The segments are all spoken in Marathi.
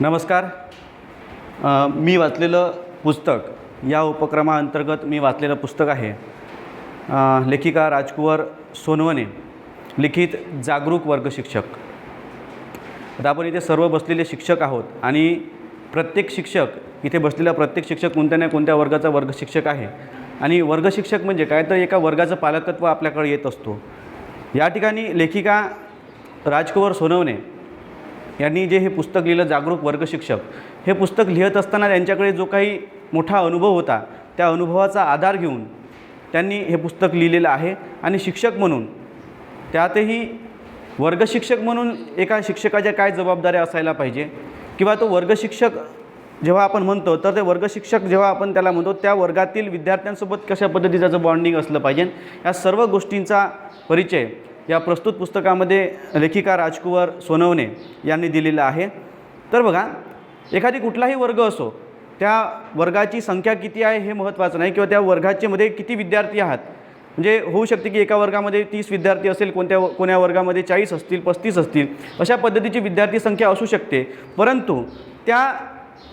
नमस्कार. मी वाचलेलं पुस्तक या उपक्रमाअंतर्गत मी वाचलेलं पुस्तक आहे लेखिका राजकुवर सोनवणे लिखित जागरूक वर्ग शिक्षक. आता आपण इथे सर्व बसलेले शिक्षक आहोत आणि प्रत्येक शिक्षक इथे बसलेला प्रत्येक शिक्षक कोणत्या ना कोणत्या वर्गाचा वर्ग शिक्षक आहे. आणि वर्ग शिक्षक म्हणजे काय तर एका वर्गाचं पालकत्व आपल्याकडे येत असतो. या ठिकाणी लेखिका राजकुवर सोनवणे यांनी जे हे पुस्तक लिहिलं जागरूक वर्ग शिक्षक, हे पुस्तक लिहित असताना त्यांच्याकडे जो काही मोठा अनुभव होता त्या अनुभवाचा आधार घेऊन त्यांनी हे पुस्तक लिहिलेलं आहे. आणि शिक्षक म्हणून त्यातही वर्ग शिक्षक म्हणून एका शिक्षकाच्या काय जबाबदाऱ्या असायला पाहिजे किंवा तो वर्ग शिक्षक जेव्हा आपण म्हणतो तर ते वर्ग शिक्षक जेव्हा आपण त्याला म्हणतो त्या वर्गातील विद्यार्थ्यांसोबत कशा पद्धतीचं बॉन्डिंग असलं पाहिजे, या सर्व गोष्टींचा परिचय या प्रस्तुत पुस्तकामध्ये लेखिका राजकुवर सोनवणे यांनी दिलेला आहे. तर बघा, एखादी कुठलाही वर्ग असो, त्या वर्गाची संख्या किती आहे हे महत्त्वाचं नाही किंवा त्या वर्गामध्ये किती विद्यार्थी आहात. म्हणजे होऊ शकते की एका वर्गामध्ये 30 विद्यार्थी असेल, कोण्या वर्गामध्ये 40 असतील, 35 असतील, अशा पद्धतीची विद्यार्थी संख्या असू शकते. परंतु त्या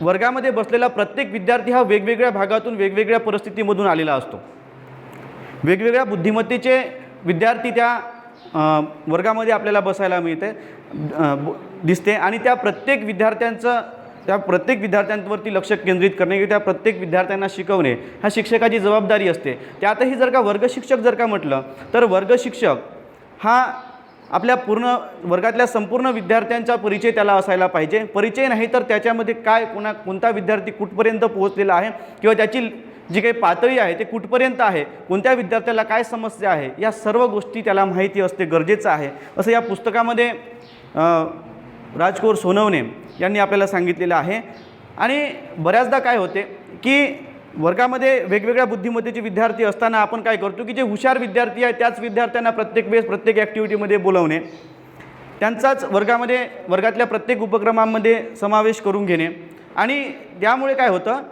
वर्गामध्ये बसलेला प्रत्येक विद्यार्थी हा वेगवेगळ्या भागातून वेगवेगळ्या परिस्थितीमधून आलेला असतो. वेगवेगळ्या बुद्धिमत्तेचे विद्यार्थी त्या वर्गामध्ये आपल्याला बसायला दिसते आणि त्या प्रत्येक विद्यार्थ्यांवरती लक्ष केंद्रित करणे किंवा त्या प्रत्येक विद्यार्थ्यांना शिकवणे हा शिक्षकाची जबाबदारी असते. त्यातही जर का वर्ग शिक्षक जर का म्हटलं तर वर्ग शिक्षक हा आपल्या पूर्ण वर्गातल्या संपूर्ण विद्यार्थ्यांचा परिचय त्याला असायला पाहिजे. परिचय नाही तर त्याच्यामध्ये कोणता विद्यार्थी कुठपर्यंत पोहोचलेला आहे किंवा त्याची जी काही पातळी आहे ते कुठपर्यंत आहे, कोणत्या विद्यार्थ्याला काय समस्या आहे, या सर्व गोष्टी त्याला माहिती असते, गरजेचं आहे असं या पुस्तकामध्ये राजकुवर सोनवणे यांनी आपल्याला सांगितलेलं आहे. आणि बऱ्याचदा काय होते की वर्गामध्ये वेगवेगळ्या बुद्धिमत्तेचे विद्यार्थी असताना आपण काय करतो की जे हुशार विद्यार्थी आहेत त्याच विद्यार्थ्यांना प्रत्येक वेळेस प्रत्येक ॲक्टिव्हिटीमध्ये बोलवणे, त्यांचाच वर्गातल्या प्रत्येक उपक्रमांमध्ये समावेश करून घेणे. आणि त्यामुळे काय होतं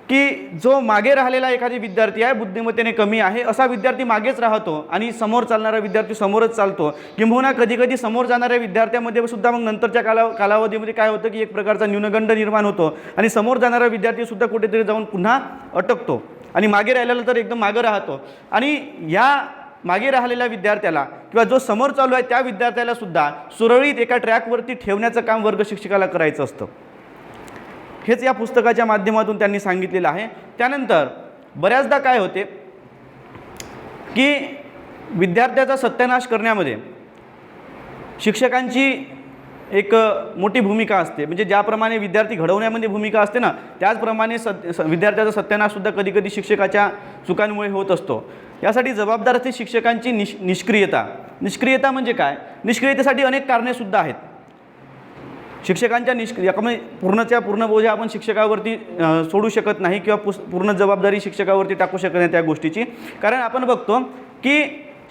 की जो मागे राहिलेला एखादी विद्यार्थी आहे, बुद्धिमत्तेने कमी आहे, असा विद्यार्थी मागेच राहतो आणि समोर चालणारा विद्यार्थी समोरच चालतो. किंबहुना कधीकधी समोर जाणाऱ्या विद्यार्थ्यामध्ये सुद्धा मग नंतरच्या कालावधीमध्ये काय होतं की एक प्रकारचा न्यूनगंड निर्माण होतो आणि समोर जाणारा विद्यार्थीसुद्धा कुठेतरी जाऊन पुन्हा अटकतो आणि मागे राहिलेला तर एकदम मागे राहतो. आणि या मागे राहिलेल्या विद्यार्थ्याला किंवा जो समोर चालू आहे त्या विद्यार्थ्याला सुद्धा सुरळीत एका ट्रॅकवरती ठेवण्याचं काम वर्ग शिक्षकाला करायचं असतं. हेच या पुस्तकाच्या माध्यमातून त्यांनी सांगितलेलं आहे. त्यानंतर बऱ्याचदा काय होते की विद्यार्थ्याचा सत्यानाश करण्यामध्ये शिक्षकांची एक मोठी भूमिका असते. म्हणजे ज्याप्रमाणे विद्यार्थी घडवण्यामध्ये भूमिका असते ना, त्याचप्रमाणे विद्यार्थ्याचा सत्यानाशसुद्धा कधीकधी शिक्षकाच्या चुकांमुळे होत असतो. यासाठी जबाबदार असते शिक्षकांची निष्क्रियता म्हणजे काय? निष्क्रियतेसाठी अनेक कारणेसुद्धा आहेत. शिक्षकांच्या पूर्ण बोजा आपण शिक्षकावरती सोडू शकत नाही किंवा पूर्ण जबाबदारी शिक्षकावरती टाकू शकत नाही त्या गोष्टीची. कारण आपण बघतो की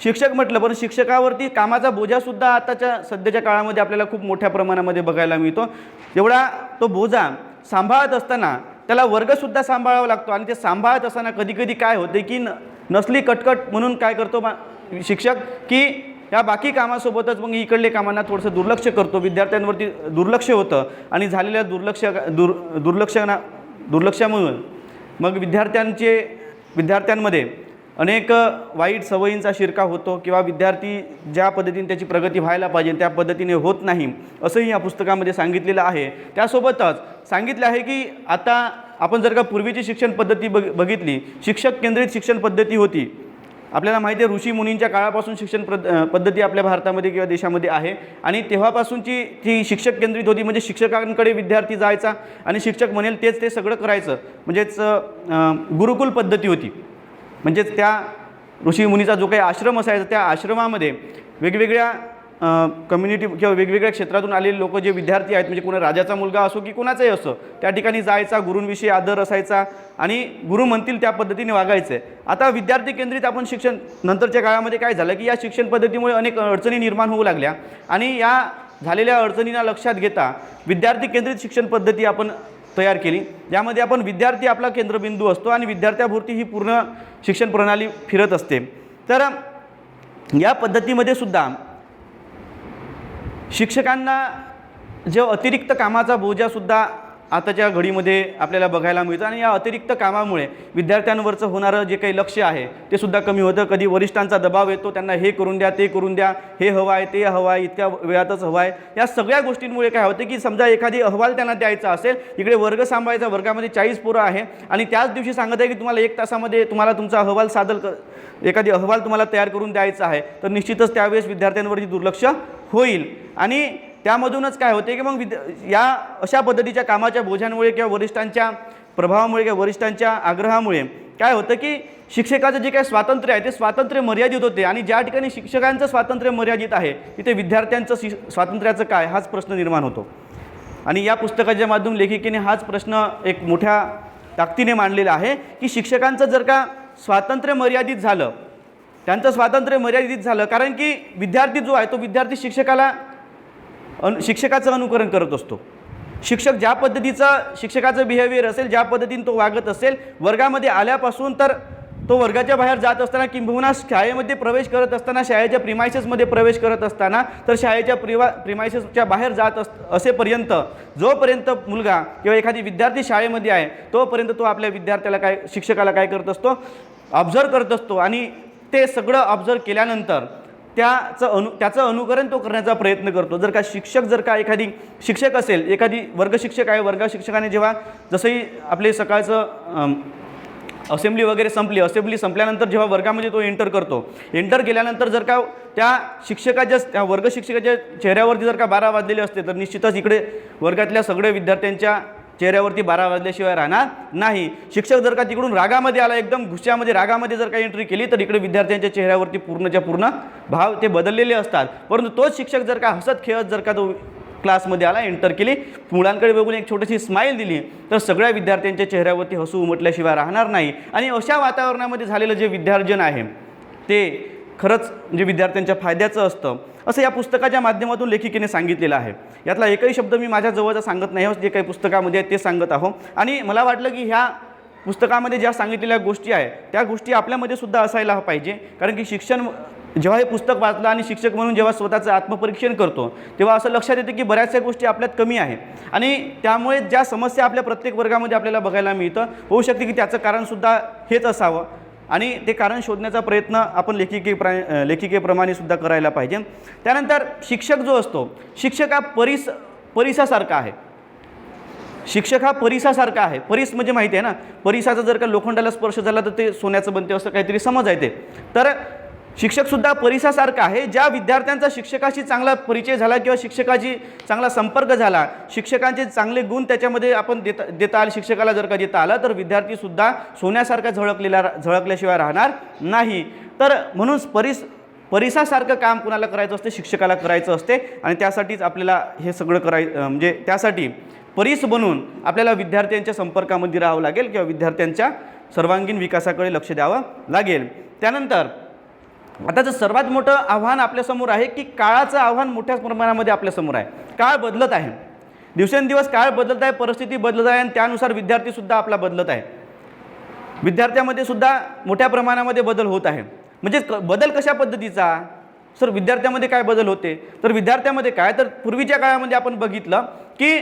शिक्षक म्हटलं पण शिक्षकावरती कामाचा बोजासुद्धा आताच्या सध्याच्या काळामध्ये आपल्याला खूप मोठ्या प्रमाणामध्ये बघायला मिळतो. एवढा तो बोजा सांभाळत असताना त्याला वर्गसुद्धा सांभाळावा लागतो. आणि ते सांभाळत असताना कधीकधी काय होते की नसली कटकट म्हणून काय करतो शिक्षक की या बाकी कामासोबतच मग इकडले कामांना थोडंसं दुर्लक्ष करतो, विद्यार्थ्यांवरती दुर्लक्ष होतं आणि झालेल्या दुर्लक्षामुळे मग विद्यार्थ्यांमध्ये अनेक वाईट सवयींचा शिरकाव होतो किंवा विद्यार्थी ज्या पद्धतीने त्याची प्रगती व्हायला पाहिजे त्या पद्धतीने होत नाही असंही या पुस्तकामध्ये सांगितलेलं आहे. त्यासोबतच सांगितलं आहे की आता आपण जर का पूर्वीची शिक्षण पद्धती बघितली, शिक्षक केंद्रित शिक्षण पद्धती होती. आपल्याला माहिती आहे ऋषी मुनींच्या काळापासून शिक्षण पद्धती आपल्या भारतामध्ये किंवा देशामध्ये आहे आणि तेव्हापासूनची ती शिक्षक केंद्रित होती. म्हणजे शिक्षकांकडे विद्यार्थी जायचा आणि शिक्षक म्हणेल तेच ते सगळं करायचं. म्हणजेच गुरुकुल पद्धती होती. म्हणजेच त्या ऋषी मुनीचा जो काही आश्रम असायचा त्या आश्रमामध्ये वेगवेगळ्या कम्युनिटी किंवा वेगवेगळ्या क्षेत्रातून आलेले लोक जे विद्यार्थी आहेत, म्हणजे कोणा राजाचा मुलगा असो की कोणाचाही असो, त्या ठिकाणी जायचा, गुरूंविषयी आदर असायचा आणि गुरु म्हणतील त्या पद्धतीने वागायचे. आता विद्यार्थी केंद्रित आपण शिक्षण नंतरच्या काळामध्ये काय झालं की या शिक्षण पद्धतीमुळे अनेक अडचणी निर्माण होऊ लागल्या आणि या झालेल्या अडचणींना लक्षात घेता विद्यार्थी केंद्रित शिक्षण पद्धती आपण तयार केली, ज्यामध्ये आपण विद्यार्थी आपला केंद्रबिंदू असतो आणि विद्यार्थ्याभोवती ही पूर्ण शिक्षण प्रणाली फिरत असते. तर या पद्धतीमध्ये सुद्धा शिक्षकांना जो अतिरिक्त कामाचा बोजासुद्धा आताच्या घडीमध्ये आपल्याला बघायला मिळतं आणि या अतिरिक्त कामामुळे विद्यार्थ्यांवरचं होणारं जे काही लक्ष आहे ते सुद्धा कमी होतं. कधी वरिष्ठांचा दबाव येतो, त्यांना हे करून द्या, ते करून द्या, हे हवं आहे, ते हवं आहे, इतक्या वेळातच हवं आहे. या सगळ्या गोष्टींमुळे काय होतं की समजा एखादी अहवाल त्यांना द्यायचा असेल, इकडे वर्ग सांभाळायचा, वर्गामध्ये 40 पोरं आहे आणि त्याच दिवशी सांगत आहे की तुम्हाला 1 तासामध्ये तुम्हाला तुमचा अहवाल एखादी अहवाल तुम्हाला तयार करून द्यायचा आहे, तर निश्चितच त्यावेळेस विद्यार्थ्यांवरती दुर्लक्ष होईल. आणि त्यामधूनच काय होते की मग या अशा पद्धतीच्या कामाच्या बोझ्यांमुळे किंवा वरिष्ठांच्या प्रभावामुळे किंवा वरिष्ठांच्या आग्रहामुळे काय होतं की शिक्षकाचं जे काही स्वातंत्र्य आहे ते स्वातंत्र्य मर्यादित होते. आणि ज्या ठिकाणी शिक्षकांचं स्वातंत्र्य मर्यादित आहे तिथे विद्यार्थ्यांचं स्वातंत्र्याचं काय हाच प्रश्न निर्माण होतो. आणि या पुस्तकाच्या माध्यमातून लेखिकेने हाच प्रश्न एक मोठ्या ताकदीने मांडलेला आहे की शिक्षकांचं जर का स्वातंत्र्य मर्यादित झालं, त्यांचं स्वातंत्र्य मर्यादित झालं, कारण की विद्यार्थी जो आहे तो विद्यार्थी शिक्षकाचं अनुकरण करत असतो. शिक्षक ज्या पद्धतीचं शिक्षकाचं बिहेवियर असेल, ज्या पद्धतीने तो वागत असेल वर्गामध्ये आल्यापासून, तर तो वर्गाच्या बाहेर जात असताना किंबहुना शाळेमध्ये प्रवेश करत असताना, शाळेच्या प्रिमायसेसमध्ये प्रवेश करत असताना, तर शाळेच्या प्रिमायसेसच्या बाहेर जात असेपर्यंत जोपर्यंत मुलगा किंवा एखादी विद्यार्थी शाळेमध्ये आहे तोपर्यंत तो आपल्या विद्यार्थ्याला शिक्षकाला काय करत असतो, ऑब्झर्व करत असतो. आणि ते सगळं ऑब्झर्व केल्यानंतर त्याचं अनुकरण तो करण्याचा प्रयत्न करतो. जर का एखादी शिक्षक असेल, एखादी वर्गशिक्षक आहे, वर्गशिक्षकाने जेव्हा जसंही आपले सकाळचं असेंब्ली वगैरे संपली, असेंब्ली संपल्यानंतर जेव्हा वर्गामध्ये तो एंटर करतो, एंटर केल्यानंतर जर का त्या वर्गशिक्षकाच्या चेहऱ्यावरती जर का 12 वाजलेले असते, तर निश्चितच इकडे वर्गातल्या सगळ्या विद्यार्थ्यांच्या चेहऱ्यावरती 12 वाजल्याशिवाय राहणार नाही. शिक्षक जर का तिकडून रागामध्ये आला, एकदम गुस्स्यामध्ये रागामध्ये जर का एंट्री केली, तर इकडे विद्यार्थ्यांच्या चेहऱ्यावरती पूर्णच्या पूर्ण भाव ते बदललेले असतात. परंतु तोच शिक्षक जर का हसत खेळत जर का तो क्लासमध्ये आला, एंटर केली, मुलांकडे बघून एक छोटीशी स्माईल दिली, तर सगळ्या विद्यार्थ्यांच्या चेहऱ्यावरती हसू उमटल्याशिवाय राहणार नाही. आणि अशा वातावरणामध्ये झालेलं जे विद्यार्जन आहे ते खरंच म्हणजे विद्यार्थ्यांच्या फायद्याचं असतं, असं या पुस्तकाच्या माध्यमातून लेखिकेने सांगितलेलं आहे. यातला एकही शब्द मी माझ्या जवळचा सांगत नाही, जे काही पुस्तकामध्ये आहे ते सांगत आहो. आणि मला वाटलं की ह्या पुस्तकामध्ये ज्या सांगितलेल्या गोष्टी आहे त्या गोष्टी आपल्यामध्ये सुद्धा असायला पाहिजे. कारण की शिक्षण जेव्हा हे पुस्तक वाचलं आणि शिक्षक म्हणून जेव्हा स्वतःचं आत्मपरीक्षण करतो, तेव्हा असं लक्षात येतं की बऱ्याचशा गोष्टी आपल्यात कमी आहे. आणि त्यामुळे ज्या समस्या आपल्या प्रत्येक वर्गामध्ये आपल्याला बघायला मिळतं, होऊ शकते की त्याचं कारणसुद्धा हेच असावं. आणि ते कारण शोधण्याचा प्रयत्न आपण लेखिकेप्रमाणे सुद्धा करायला पाहिजे. त्यानंतर शिक्षक जो असतो, शिक्षक हा परिसासारखा आहे. शिक्षक हा परिसासारखा आहे. परिस म्हणजे माहिती आहे ना, परिसाचा जर का लोखंडाला स्पर्श झाला तर ते सोन्याचं बनते, असं काहीतरी समज आहे ते. तर शिक्षकसुद्धा परिसासारखा आहे. ज्या विद्यार्थ्यांचा शिक्षकाशी चांगला परिचय झाला किंवा शिक्षकाशी चांगला संपर्क झाला, शिक्षकांचे चांगले गुण त्याच्यामध्ये आपण देता आले, शिक्षकाला जर का देता आला, तर विद्यार्थीसुद्धा सोन्यासारखा झळकल्याशिवाय राहणार नाही. तर म्हणून परिसासारखं काम कुणाला करायचं असते, शिक्षकाला करायचं असते. आणि त्यासाठीच आपल्याला हे सगळं म्हणजे त्यासाठी परिस बनून आपल्याला विद्यार्थ्यांच्या संपर्कामध्ये राहावं लागेल किंवा विद्यार्थ्यांच्या सर्वांगीण विकासाकडे लक्ष द्यावं लागेल. त्यानंतर आताचं सर्वात मोठं आव्हान आपल्यासमोर आहे की काळाचं आव्हान मोठ्या प्रमाणामध्ये आपल्यासमोर आहे. काळ बदलत आहे, दिवसेंदिवस काळ बदलत आहे, परिस्थिती बदलत आहे आणि त्यानुसार विद्यार्थीसुद्धा आपला बदलत आहे. विद्यार्थ्यामध्ये सुद्धा मोठ्या प्रमाणामध्ये बदल होत आहे. म्हणजे बदल कशा पद्धतीचा? सर विद्यार्थ्यामध्ये काय बदल होते? तर विद्यार्थ्यामध्ये काय, तर पूर्वीच्या काळामध्ये आपण बघितलं की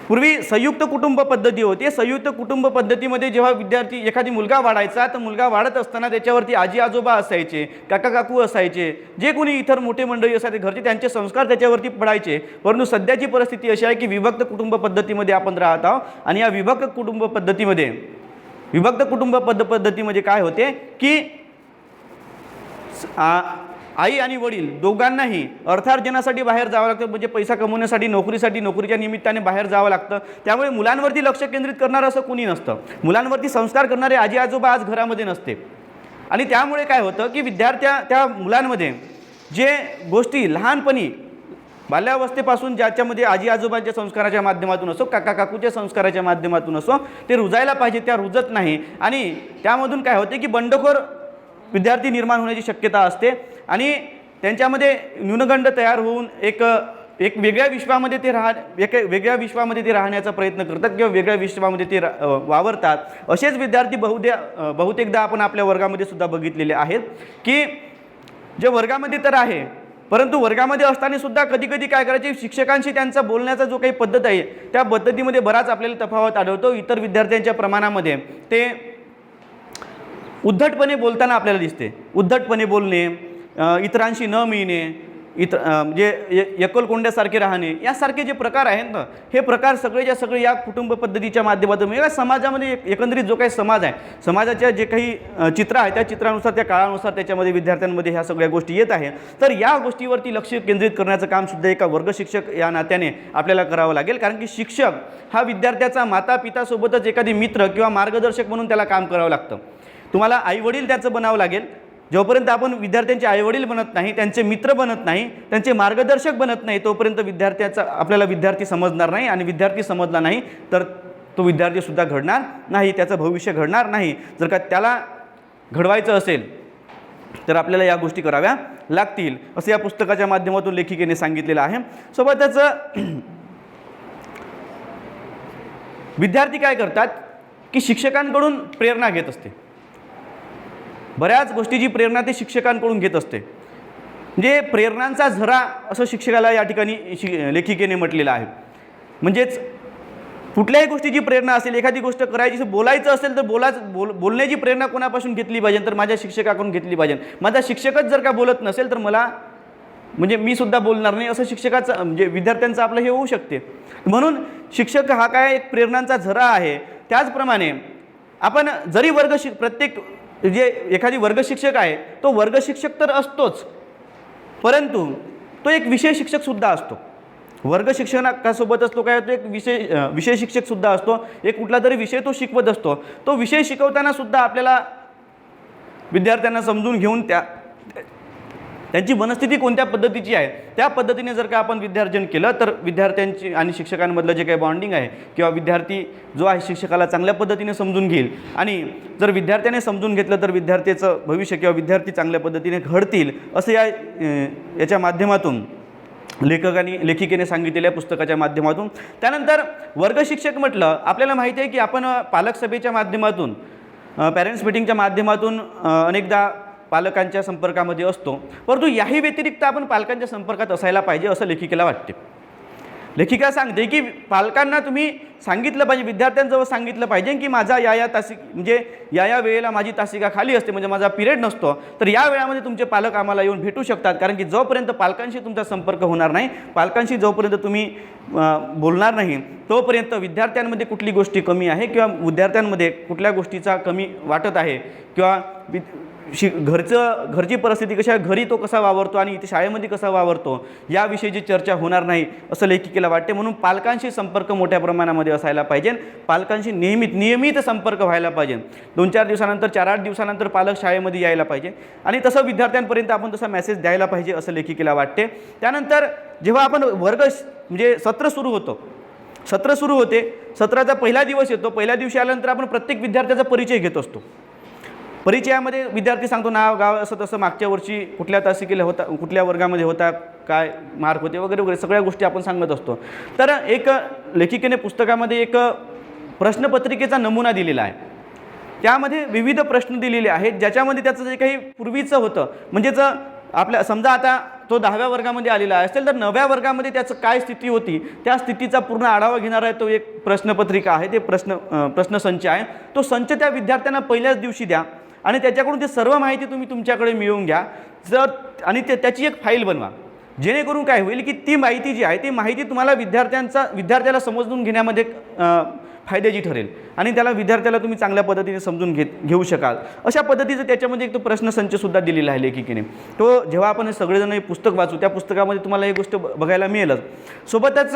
पूर्वी संयुक्त कुटुंब पद्धती होती. संयुक्त कुटुंब पद्धतीमध्ये जेव्हा एखादी मुलगा वाढायचा, तर मुलगा वाढत असताना त्याच्यावरती आजी आजोबा असायचे, काका काकू असायचे, जे कोणी इतर मोठे मंडळी असायचे घरचे, त्यांचे संस्कार त्याच्यावरती पडायचे. परंतु सध्याची परिस्थिती अशी आहे की विभक्त कुटुंब पद्धतीमध्ये आपण राहत आहोत. आणि या विभक्त कुटुंब पद्धतीमध्ये काय होते की आई आणि वडील दोघांनाही अर्थार्जनासाठी बाहेर जावं लागतं, म्हणजे पैसा कमवण्यासाठी, नोकरीच्या निमित्ताने बाहेर जावं लागतं. त्यामुळे मुलांवरती लक्ष केंद्रित करणारं असं कोणी नसतं. मुलांवरती संस्कार करणारे आजी आजोबा आज घरामध्ये नसते. आणि त्यामुळे काय होतं की त्या मुलांमध्ये जे गोष्टी लहानपणी बाल्यावस्थेपासून ज्याच्यामध्ये आजी आजोबांच्या संस्काराच्या माध्यमातून असो, काका काकूच्या संस्काराच्या माध्यमातून असो, ते रुजायला पाहिजे त्या रुजत नाही. आणि त्यामधून काय होते की बंडखोर विद्यार्थी निर्माण होण्याची शक्यता असते. आणि त्यांच्यामध्ये न्यूनगंड तयार होऊन एक वेगळ्या विश्वामध्ये ते राहण्याचा प्रयत्न करतात किंवा वेगळ्या विश्वामध्ये ते वावरतात. असेच विद्यार्थी बहुतेकदा आपण आपल्या वर्गामध्ये सुद्धा बघितलेले आहेत की जे वर्गामध्ये तर आहे परंतु वर्गामध्ये असताना सुद्धा कधी कधी काय करायचे, शिक्षकांशी त्यांचा बोलण्याचा जो काही पद्धत आहे त्या पद्धतीमध्ये बराच आपल्याला तफावत आढळतो. इतर विद्यार्थ्यांच्या प्रमाणामध्ये ते उद्धटपणे बोलताना आपल्याला दिसते. उद्धटपणे बोलणे, इतरांशी न मिळणे, म्हणजे एकलकोंड्यासारखे राहणे, यासारखे जे प्रकार आहेत ना, हे प्रकार सगळेच्या सगळे या कुटुंब पद्धतीच्या माध्यमातून म्हणजे समाजामध्ये एकंदरीत जो काही समाज आहे, समाजाच्या जे काही चित्र आहे त्या चित्रानुसार त्या काळानुसार त्याच्यामध्ये विद्यार्थ्यांमध्ये ह्या सगळ्या गोष्टी येत आहे. तर या गोष्टीवरती लक्ष केंद्रित करण्याचं काम सुद्धा एका वर्ग शिक्षक या नात्याने आपल्याला करावं लागेल. कारण की शिक्षक हा विद्यार्थ्याचा माता पितासोबतच एखादी मित्र किंवा मार्गदर्शक म्हणून त्याला काम करावं लागतं. तुम्हाला आईवडील त्याचं बनावं लागेल. जोपर्यंत आपण विद्यार्थ्यांचे आईवडील बनत नाही, त्यांचे मित्र बनत नाही, त्यांचे मार्गदर्शक बनत नाही, तोपर्यंत विद्यार्थ्याचा आपल्याला विद्यार्थी समजणार नाही. आणि विद्यार्थी समजला नाही तर तो विद्यार्थीसुद्धा घडणार नाही, त्याचं भविष्य घडणार नाही. जर का त्याला घडवायचं असेल तर आपल्याला या गोष्टी कराव्या लागतील, असं या पुस्तकाच्या माध्यमातून लेखिकेने सांगितलेलं आहे. सोबतच विद्यार्थी काय करतात की शिक्षकांकडून प्रेरणा घेत असते. बऱ्याच गोष्टीची प्रेरणा ते शिक्षकांकडून घेत असते. म्हणजे प्रेरणांचा झरा असं शिक्षकाला या ठिकाणी लेखिकेने म्हटलेलं आहे. म्हणजेच कुठल्याही गोष्टीची प्रेरणा असेल, एखादी गोष्ट करायची, बोलायचं असेल तर बोलण्याची प्रेरणा कोणापासून घेतली पाहिजे, तर माझ्या शिक्षकाकडून घेतली पाहिजे. माझा शिक्षकच जर का बोलत नसेल तर मला म्हणजे मी सुद्धा बोलणार नाही, असं शिक्षकाचं म्हणजे विद्यार्थ्यांचं आपलं हे होऊ शकते. म्हणून शिक्षक हा काय एक प्रेरणांचा झरा आहे. त्याचप्रमाणे आपण जरी प्रत्येक जे एखादी वर्ग शिक्षक आहे तो वर्ग शिक्षक तर असतोच, परंतु तो एक विषय शिक्षकसुद्धा असतो. वर्ग शिक्षकासोबतच तो काय होतो, एक विषय शिक्षकसुद्धा असतो. एक कुठला तरी विषय तो शिकवत असतो. तो विषय शिकवताना सुद्धा आपल्याला विद्यार्थ्यांना समजून घेऊन त्यांची मनस्थिती कोणत्या पद्धतीची आहे त्या पद्धतीने जर का आपण विद्यार्जन केलं तर विद्यार्थ्यांची आणि शिक्षकांमधलं जे काही बॉन्डिंग आहे किंवा विद्यार्थी जो आहे शिक्षकाला चांगल्या पद्धतीने समजून घेईल. आणि जर विद्यार्थ्याने समजून घेतलं तर विद्यार्थ्याचं भविष्य किंवा विद्यार्थी चांगल्या पद्धतीने घडतील, असं याच्या माध्यमातून लेखिकेने सांगितलेल्या पुस्तकाच्या माध्यमातून. त्यानंतर वर्ग शिक्षक म्हटलं, आपल्याला माहिती आहे की आपण पालक सभेच्या माध्यमातून, पॅरेंट्स मीटिंगच्या माध्यमातून अनेकदा पालकांच्या संपर्कामध्ये असतो. परंतु याही व्यतिरिक्त आपण पालकांच्या संपर्कात असायला पाहिजे असं लेखिकेला वाटते. लेखिका सांगते की पालकांना तुम्ही सांगितलं पाहिजे, विद्यार्थ्यांजवळ सांगितलं पाहिजे की माझा म्हणजे या वेळेला माझी तासिका खाली असते, म्हणजे माझा पिरियड नसतो, तर या वेळामध्ये तुमचे पालक आम्हाला येऊन भेटू शकतात. कारण की जोपर्यंत पालकांशी तुमचा संपर्क होणार नाही, पालकांशी जोपर्यंत तुम्ही बोलणार नाही, तोपर्यंत विद्यार्थ्यांमध्ये कुठली गोष्टी कमी आहे किंवा विद्यार्थ्यांमध्ये कुठल्या गोष्टीचा कमी वाटत आहे किंवा घरची परिस्थिती कशा, घरी तो कसा वावरतो आणि इथे शाळेमध्ये कसा वावरतो, याविषयीची चर्चा होणार नाही असं लेखिकेला वाटते. म्हणून पालकांशी संपर्क मोठ्या प्रमाणामध्ये असायला पाहिजे. पालकांशी नियमित संपर्क व्हायला पाहिजे. 2-4 दिवसानंतर, 4-8 दिवसानंतर पालक शाळेमध्ये यायला पाहिजे आणि तसं विद्यार्थ्यांपर्यंत आपण तसा मेसेज द्यायला पाहिजे असं लेखिकेला वाटते. त्यानंतर जेव्हा आपण म्हणजे सत्र सुरू होते, सत्राचा पहिला दिवस येतो. पहिल्या दिवशी आल्यानंतर आपण प्रत्येक विद्यार्थ्याचा परिचय घेत असतो. परिचयामध्ये विद्यार्थी सांगतो नाव, गाव, असं तसं, मागच्या वर्षी कुठल्या तासिकेला होता, कुठल्या वर्गामध्ये होता, काय मार्क होते वगैरे वगैरे सगळ्या गोष्टी आपण सांगत असतो. तर एक लेखिकेने पुस्तकामध्ये एक प्रश्नपत्रिकेचा नमुना दिलेला आहे. त्यामध्ये विविध प्रश्न दिलेले आहेत ज्याच्यामध्ये त्याचं जे काही पूर्वीचं होतं, म्हणजेच आपल्या समजा आता तो 10व्या वर्गामध्ये आलेला असेल तर 9व्या वर्गामध्ये त्याचं काय स्थिती होती त्या स्थितीचा पूर्ण आढावा घेणारा आहे तो एक प्रश्नपत्रिका आहे. ते प्रश्नसंच आहे. तो संच त्या विद्यार्थ्यांना पहिल्याच दिवशी द्या आणि त्याच्याकडून ते सर्व माहिती तुम्ही तुमच्याकडे मिळवून घ्या. आणि त्याची एक फाईल बनवा, जेणेकरून काय होईल की ती माहिती जी आहे ती माहिती तुम्हाला विद्यार्थ्याला समजून घेण्यामध्ये फायद्याची ठरेल आणि विद्यार्थ्याला तुम्ही चांगल्या पद्धतीने समजून घेऊ शकाल. अशा पद्धतीचं त्याच्यामध्ये एक तो प्रश्नसंचसुद्धा दिलेला आहे लेखिकेने. तो जेव्हा आपण हे सगळेजण हे पुस्तक वाचू त्या पुस्तकामध्ये तुम्हाला ही गोष्ट बघायला मिळेलच. सोबतच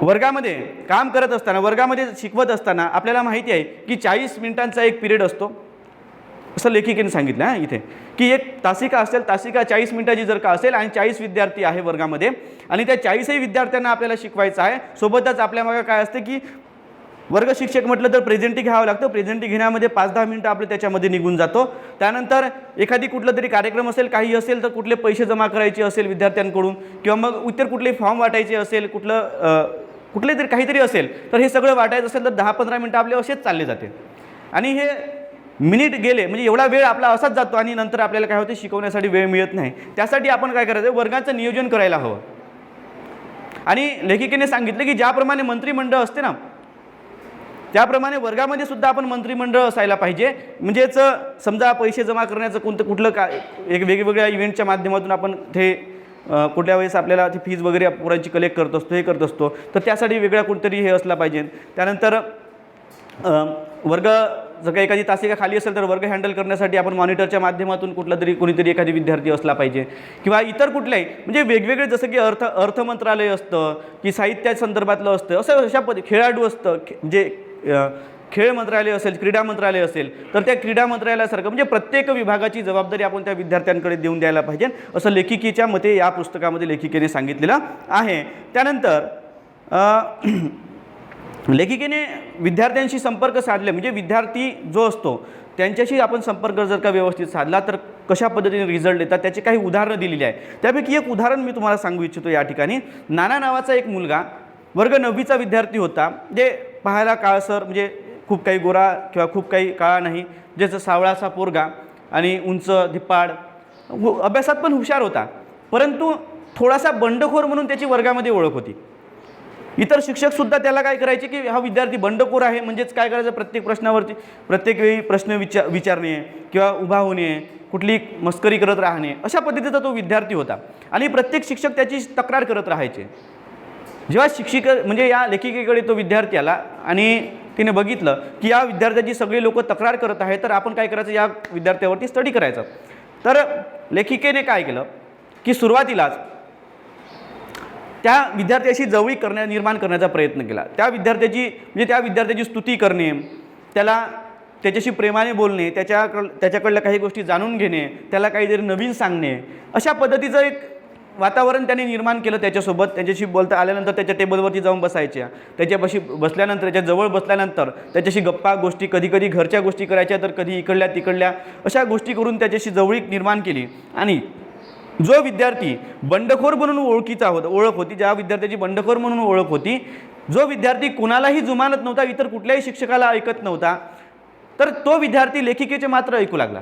वर्गामध्ये काम करत असताना, वर्गामध्ये शिकवत असताना आपल्याला माहिती आहे की 40 मिनिटांचा एक पिरियड असतो असं लेखिकेने सांगितलं आहे इथे, की एक तासिका असेल, तासिका 40 मिनिटाची जर का असेल आणि 40 विद्यार्थी आहे वर्गामध्ये आणि त्या 40ही विद्यार्थ्यांना आपल्याला शिकवायचं आहे. सोबतच आपल्यामागे काय असते की वर्ग शिक्षक म्हटलं तर प्रेझेंटी घ्यावं लागतं. प्रेझेंटी घेण्यामध्ये 5-10 मिनिटं आपले त्याच्यामध्ये निघून जातो. त्यानंतर एखादी कुठलं तरी कार्यक्रम असेल, काही असेल तर कुठले पैसे जमा करायचे असेल विद्यार्थ्यांकडून किंवा मग इतर कुठले फॉर्म वाटायचे असेल, कुठले तरी काहीतरी असेल तर हे सगळं वाटायचं असेल तर 10-15 मिनिटं आपले असेच चालले जाते. आणि हे मिनिट गेले म्हणजे एवढा वेळ आपला असाच जातो आणि नंतर आपल्याला काय होते, शिकवण्यासाठी वेळ मिळत नाही. त्यासाठी आपण काय करायचं, वर्गाचं नियोजन करायला हवं. आणि लेखिकेने सांगितलं की ज्याप्रमाणे मंत्रिमंडळ असते ना, त्याप्रमाणे वर्गामध्ये सुद्धा आपण मंत्रिमंडळ असायला पाहिजे. म्हणजेच समजा पैसे जमा करण्याचं कुठलं एक वेगवेगळ्या इव्हेंटच्या माध्यमातून आपण ते कुठल्या वेळेस आपल्याला ती फीज वगैरे पोरांची कलेक्ट करत असतो, हे करत असतो, तर त्यासाठी वेगळा कोणतरी हे असला पाहिजे. त्यानंतर वर्ग जर काही एखादी तासिका खाली असेल तर वर्ग हँडल करण्यासाठी आपण मॉनिटरच्या माध्यमातून कुठला तरी कोणीतरी एखादी विद्यार्थी असला पाहिजे. किंवा इतर कुठल्याही म्हणजे वेगवेगळे, जसं की अर्थ मंत्रालय असतं की साहित्या संदर्भातलं असतं, अशा खेळाडू असतं, म्हणजे खेळ मंत्रालय असेल, क्रीडा मंत्रालय असेल, तर त्या क्रीडा मंत्रालयासारखं म्हणजे प्रत्येक विभागाची जबाबदारी आपण त्या विद्यार्थ्यांकडे देऊन द्यायला पाहिजे, असं लेखिकेच्या मते या पुस्तकामध्ये लेखिकेने सांगितलेलं आहे. त्यानंतर लेखिकेने विद्यार्थ्यांशी संपर्क साधले, म्हणजे विद्यार्थी जो असतो त्यांच्याशी आपण संपर्क जर का व्यवस्थित साधला तर कशा पद्धतीने रिझल्ट येतात त्याची काही उदाहरणं दिलेली आहे. त्यापैकी एक उदाहरण मी तुम्हाला सांगू इच्छितो या ठिकाणी. नाना नावाचा एक मुलगा वर्ग 9वीचा विद्यार्थी होता, जे पाहायला काळसर, म्हणजे खूप काही गोरा किंवा खूप काही काळा नाही, ज्याचं सावळासा पोरगा आणि उंच धिप्पाड, अभ्यासात पण हुशार होता, परंतु थोडासा बंडखोर म्हणून त्याची वर्गामध्ये ओळख होती. इतर शिक्षकसुद्धा त्याला काय करायचे की हा विद्यार्थी बंडखोर आहे, म्हणजेच काय करायचं, प्रत्येक प्रश्नावरती प्रत्येक वेळी प्रश्न विचारणे किंवा उभा होणे, कुठली मस्करी करत राहणे, अशा पद्धतीचा तो विद्यार्थी होता. आणि प्रत्येक शिक्षक त्याची तक्रार करत राहायचे. जेव्हा शिक्षिका म्हणजे या लेखिकेकडे तो विद्यार्थी आला आणि तिने बघितलं की या विद्यार्थ्याची सगळी लोक तक्रार करत आहेत, तर आपण काय करायचं, या विद्यार्थ्यावरती स्टडी करायचं. तर लेखिकेने काय केलं की सुरुवातीलाच त्या विद्यार्थ्याशी जवळीक निर्माण करण्याचा प्रयत्न केला. त्या विद्यार्थ्याची स्तुती करणे, त्याच्याशी प्रेमाने बोलणे, त्याच्याकडल्या काही गोष्टी जाणून घेणे, त्याला काहीतरी नवीन सांगणे, अशा पद्धतीचं एक वातावरण त्याने निर्माण केलं त्याच्यासोबत. त्याच्याशी बोलता आल्यानंतर त्याच्या टेबलवरती जाऊन बसायच्या, त्याच्यापाशी बसल्यानंतर, त्याच्याजवळ बसल्यानंतर त्याच्याशी गप्पा गोष्टी, कधी घरच्या गोष्टी करायच्या, तर कधी इकडल्या तिकडल्या अशा गोष्टी करून त्याच्याशी जवळीक निर्माण केली. आणि जो विद्यार्थी बंडखोर म्हणून ओळख होती, ज्या विद्यार्थ्याची बंडखोर म्हणून ओळख होती, जो विद्यार्थी कुणालाही जुमानत नव्हता, इतर कुठल्याही शिक्षकाला ऐकत नव्हता, तर तो विद्यार्थी लेखिकेचे मात्र ऐकू लागला.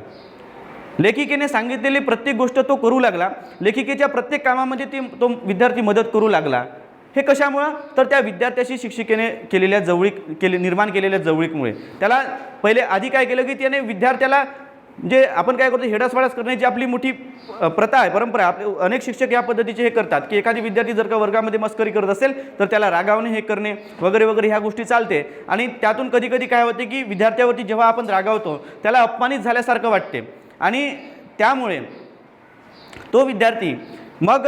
लेखिकेने सांगितलेली प्रत्येक गोष्ट तो करू लागला. लेखिकेच्या प्रत्येक कामामध्ये तो विद्यार्थी मदत करू लागला. हे कशामुळं, तर त्या विद्यार्थ्याशी शिक्षिकेने निर्माण केलेल्या जवळीकमुळे. त्याला पहिले आधी काय केलं की त्याने विद्यार्थ्याला, म्हणजे आपण काय करतो, हेडासवाडास करण्याची आपली मोठी प्रथा आहे, परंपरा. आपले अनेक शिक्षक या पद्धतीचे हे करतात की एखादी विद्यार्थी जर का वर्गामध्ये मस्करी करत असेल तर त्याला रागावणे, हे करणे वगैरे वगैरे ह्या गोष्टी चालते. आणि त्यातून कधी कधी काय होते की विद्यार्थ्यावरती जेव्हा आपण रागावतो त्याला अपमानित झाल्यासारखं वाटते, आणि त्यामुळे तो विद्यार्थी मग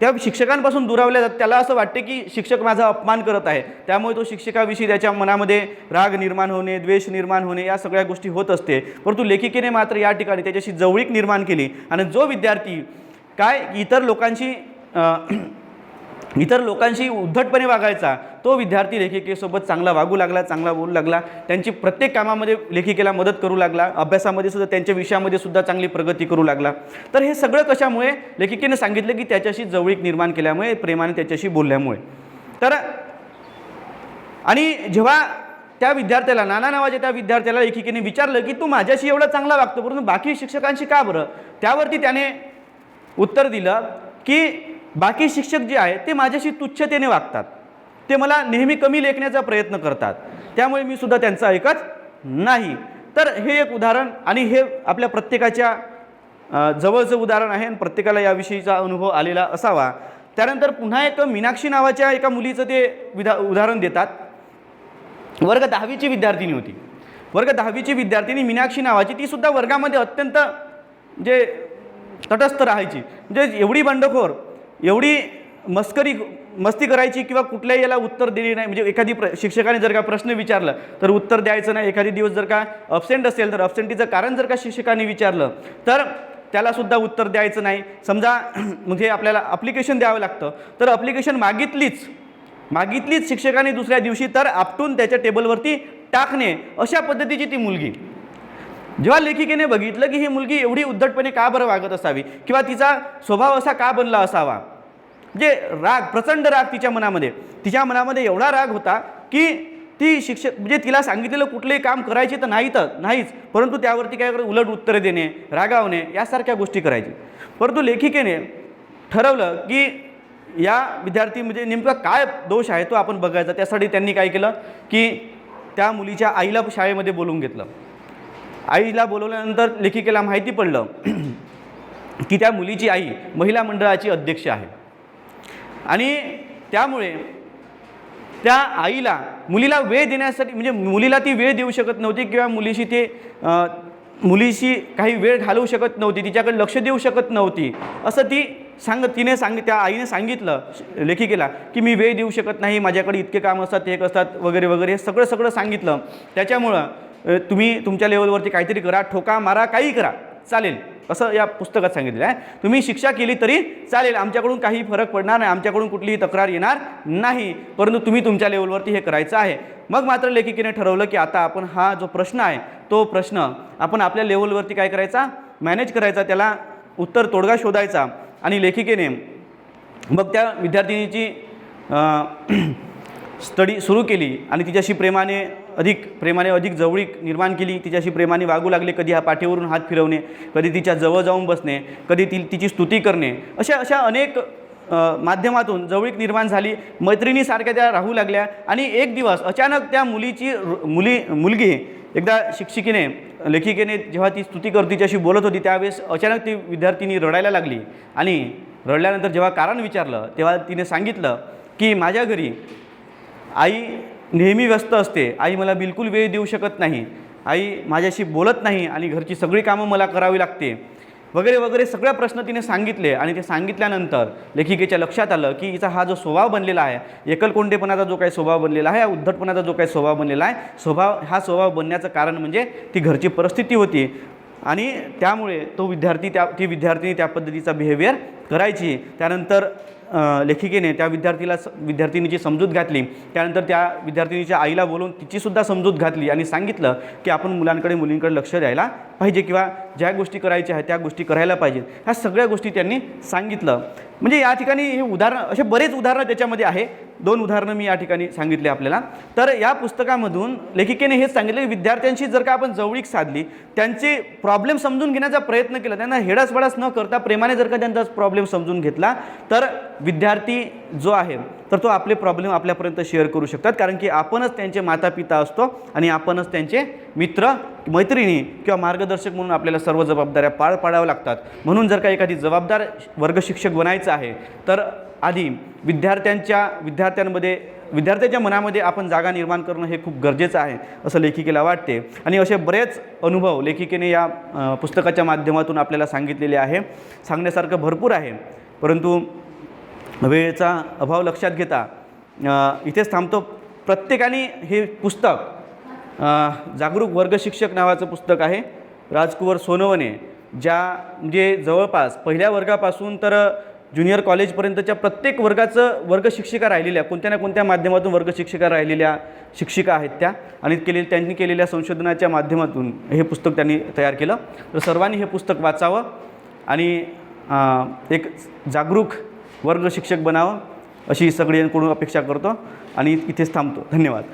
त्या शिक्षकांपासून दुरावल्या जात. त्याला असं वाटते की शिक्षक माझा अपमान करत आहे, त्यामुळे तो शिक्षकाविषयी त्याच्या मनामध्ये राग निर्माण होणे, द्वेष निर्माण होणे, या सगळ्या गोष्टी होत असते. परंतु लेखिकेने मात्र या ठिकाणी त्याच्याशी जवळीक निर्माण केली. आणि जो विद्यार्थी काय इतर लोकांशी उद्धटपणे वागायचा, तो विद्यार्थी लेखिकेसोबत चांगला वागू लागला, चांगला बोलू लागला, त्यांची प्रत्येक कामामध्ये लेखिकेला मदत करू लागला, अभ्यासामध्ये सुद्धा, त्यांच्या विषयामध्ये सुद्धा चांगली प्रगती करू लागला. तर हे सगळं कशामुळे, लेखिकेने सांगितलं की त्याच्याशी जवळीक निर्माण केल्यामुळे, प्रेमाने त्याच्याशी बोलल्यामुळे. तर आणि जेव्हा त्या विद्यार्थ्याला, नाना नावाच्या त्या विद्यार्थ्याला लेखिकेने विचारलं की तू माझ्याशी एवढा चांगला वागतो, परंतु बाकी शिक्षकांशी का बरं, त्यावरती त्याने उत्तर दिलं की बाकी शिक्षक जे आहेत ते माझ्याशी तुच्छतेने वागतात, ते मला नेहमी कमी लेखण्याचा प्रयत्न करतात, त्यामुळे मी सुद्धा त्यांचं ऐकत नाही. तर हे एक उदाहरण, आणि हे आपल्या प्रत्येकाच्या जवळचं उदाहरण आहे आणि प्रत्येकाला याविषयीचा अनुभव आलेला असावा. त्यानंतर पुन्हा एक मीनाक्षी नावाच्या एका मुलीचं ते उदाहरण देतात. वर्ग 10वीची विद्यार्थिनी होती. वर्ग 10वीची विद्यार्थिनी मीनाक्षी नावाची, ती सुद्धा वर्गामध्ये अत्यंत म्हणजे तटस्थ राहायची, म्हणजे एवढी बंडखोर, एवढी मस्ती करायची किंवा कुठल्याही याला उत्तर दिली नाही. म्हणजे एखादी शिक्षकाने जर का प्रश्न विचारलं तर उत्तर द्यायचं नाही. एखादी दिवस जर का अब्सेंट असेल तर अब्सेंटीचं कारण जर का शिक्षकाने विचारलं तर त्यालासुद्धा उत्तर द्यायचं नाही. समजा म्हणजे आपल्याला अप्लिकेशन द्यावं लागतं, तर अप्लिकेशन मागितलीच शिक्षकाने दुसऱ्या दिवशी तर आपटून त्याच्या टेबलवरती टाकणे, अशा पद्धतीची ती मुलगी. जेव्हा लेखिकेने बघितलं की ही मुलगी एवढी उद्धटपणे का बरं वागत असावी किंवा तिचा स्वभाव असा का बनला असावा, म्हणजे प्रचंड राग तिच्या मनामध्ये एवढा राग होता की ती शिक्षक म्हणजे तिला सांगितलेलं कुठलंही काम करायची तर नाहीच, परंतु त्यावरती काय उलट उत्तरे देणे, रागावणे यासारख्या गोष्टी करायची. परंतु लेखिकेने ठरवलं की या विद्यार्थी म्हणजे नेमका काय दोष आहे तो आपण बघायचा. त्यासाठी त्यांनी काय केलं की त्या मुलीच्या आईला शाळेमध्ये बोलवून घेतलं. आईला बोलवल्यानंतर लेखिकेला माहिती पडलं की त्या मुलीची आई महिला मंडळाची अध्यक्ष आहे आणि त्यामुळे त्या आईला मुलीला वेळ देण्यासाठी म्हणजे मुलीला ती वेळ देऊ शकत नव्हती किंवा मुलीशी काही वेळ घालवू शकत नव्हती, तिच्याकडे लक्ष देऊ शकत नव्हती असं त्या आईने सांगितलं लेखिकेला की मी वेळ देऊ शकत नाही, माझ्याकडे इतके काम असतात, ते असतात वगैरे वगैरे हे सगळं सांगितलं. त्याच्यामुळं तुम्ही तुमच्या लेवलवरती काहीतरी करा, ठोका मारा, काही करा चालेल असं या पुस्तकात सांगितलेलं आहे. तुम्ही शिक्षा केली तरी चालेल, आमच्याकडून काही फरक पडणार नाही, आमच्याकडून कुठलीही तक्रार येणार नाही, परंतु तुम्ही तुमच्या लेवलवरती हे करायचं आहे. मग मात्र लेखिकेने ठरवलं की आता आपण हा जो प्रश्न आहे तो प्रश्न आपण आपल्या लेवलवरती काय करायचा, मॅनेज करायचा, त्याला उत्तर तोडगा शोधायचा. आणि लेखिकेने मग त्या विद्यार्थिनीची स्टडी सुरू केली आणि तिच्याशी प्रेमाने अधिक जवळीक निर्माण केली, तिच्याशी प्रेमाने वागू लागले. कधी हा पाठीवरून हात फिरवणे, कधी तिच्या जवळ जाऊन बसणे, कधी तिची स्तुती करणे, अशा अनेक माध्यमातून जवळीक निर्माण झाली. मैत्रिणीसारख्या त्या राहू लागल्या. आणि एक दिवस अचानक त्या मुलगी एकदा लेखिकेने जेव्हा ती स्तुती करत तिच्याशी बोलत होती त्यावेळेस अचानक ती विद्यार्थिनी रडायला लागली. आणि रडल्यानंतर जेव्हा कारण विचारलं तेव्हा तिने सांगितलं की माझ्या घरी आई नेहमी व्यस्त असते, आई मला बिलकुल वेळ देऊ शकत नाही, आई माझ्याशी बोलत नाही आणि घरची सगळी कामं मला करावी लागते वगैरे वगैरे सगळे प्रश्न तिने सांगितले. आणि ते सांगितल्यानंतर लेखिकेच्या लक्षात आलं की हिचा हा जो स्वभाव बनलेला आहे, एकलकोंडेपणाचा जो काही स्वभाव बनलेला आहे, उद्धटपणाचा जो काही स्वभाव बनलेला आहे, हा स्वभाव बनण्याचं कारण म्हणजे ती घरची परिस्थिती होती. आणि त्यामुळे ती विद्यार्थिनी त्या पद्धतीचा बिहेवियर करायची. त्यानंतर लेखिकेने त्या विद्यार्थिनीची समजूत घातली. त्यानंतर त्या विद्यार्थिनीच्या आईला बोलवून तिचीसुद्धा समजूत घातली आणि सांगितलं की आपण मुलींकडे लक्ष द्यायला पाहिजे किंवा ज्या गोष्टी करायच्या आहेत त्या गोष्टी करायला पाहिजेत. ह्या सगळ्या गोष्टी त्यांनी सांगितलं. म्हणजे या ठिकाणी हे उदाहरण, असे बरेच उदाहरणं त्याच्यामध्ये आहे. 2 उदाहरणं मी या ठिकाणी सांगितले आपल्याला. तर या पुस्तकामधून लेखिकेने हेच सांगितलं की विद्यार्थ्यांशी जर का आपण जवळीक साधली, त्यांचे प्रॉब्लेम समजून घेण्याचा प्रयत्न केला, त्यांना हेडासवाडास न करता प्रेमाने जर का त्यांचा प्रॉब्लेम समजून घेतला तर विद्यार्थी जो आहे तर तो आपले प्रॉब्लेम आपल्यापर्यंत शेअर करू शकतात. कारण की आपणच त्यांचे मातापिता असतो आणि आपणच त्यांचे मित्र मैत्रिणी किंवा मार्गदर्शक म्हणून आपल्याला सर्व जबाबदाऱ्या पार पाडाव्या लागतात. म्हणून जर का एखादी जबाबदार वर्ग शिक्षक बनायचं आहे तर आधी विद्यार्थ्याच्या मनामध्ये आपण जागा निर्माण करणं हे खूप गरजेचं आहे असं लेखिकेला वाटते. आणि असे बरेच अनुभव लेखिकेने या पुस्तकाच्या माध्यमातून आपल्याला सांगितलेले आहे. सांगण्यासारखं भरपूर आहे, परंतु वेळेचा अभाव लक्षात घेता इथेच थांबतो. प्रत्येकाने हे पुस्तक जागरूक वर्ग शिक्षक नावाचं पुस्तक आहे, राजकुंवर सोनवणे, म्हणजे जवळपास पहिल्या वर्गापासून तर ज्युनियर कॉलेजपर्यंतच्या प्रत्येक वर्गाचं वर्ग शिक्षिका राहिलेल्या, कोणत्या ना कोणत्या माध्यमातून वर्ग शिक्षिका राहिलेल्या शिक्षिका आहेत त्या. आणि त्यांनी केलेल्या संशोधनाच्या माध्यमातून हे पुस्तक त्यांनी तयार केलं. तर सर्वांनी हे पुस्तक वाचावं आणि एक जागरूक वर्ग शिक्षक बनावं अशी सगळ्यांकडून अपेक्षा करतो आणि इथेच थांबतो. धन्यवाद.